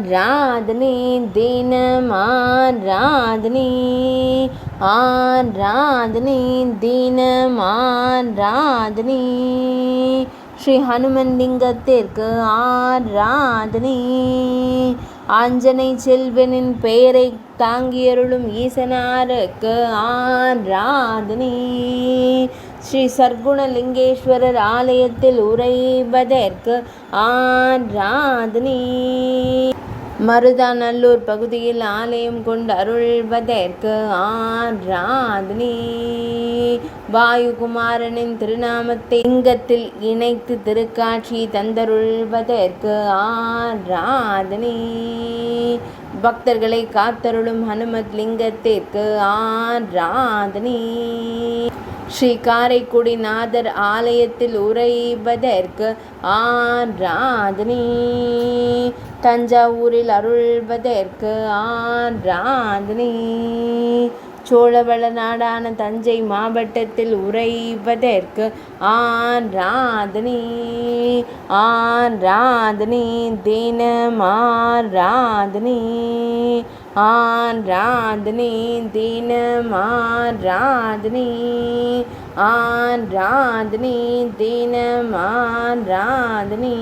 ஆராதனை தினம் ஆராதனை ஆராதனை தினம் ஆராதனை ஸ்ரீ ஹனுமன் லிங்கத்திற்கு ஆராதனை ஆஞ்சனை செல்வனின் பெயரை தாங்கியருளும் ஈசனாருக்கு ஆராதனை ஸ்ரீ சர்க்குணலிங்கேஸ்வரர் ஆலயத்தில் உறைவதற்கு ஆராதனை மருதாநல்லூர் பகுதியில் ஆலயம் கொண்டு அருள்வதற்கு ஆராதனை வாயுகுமாரனின் திருநாமத்தை லிங்கத்தில் இணைத்து திருக்காட்சி தந்தருள்வதற்கு ஆராதனை பக்தர்களை காத்தருளும் ஹனுமத் லிங்கத்திற்கு ஆராதனை ஸ்ரீ காரைக்குடி நாதர் ஆலயத்தில் உறைவதற்கு ஆராதனை தஞ்சாவூரில் அருள்வதற்கு ஆராதனை சோழவள நாடான தஞ்சை மாவட்டத்தில் உறைவதற்கு ஆராதனை ஆராதனை தினம் ஆராதனை ஆராதனை தினம் ஆராதனை ஆராதனை தினம் ஆராதனை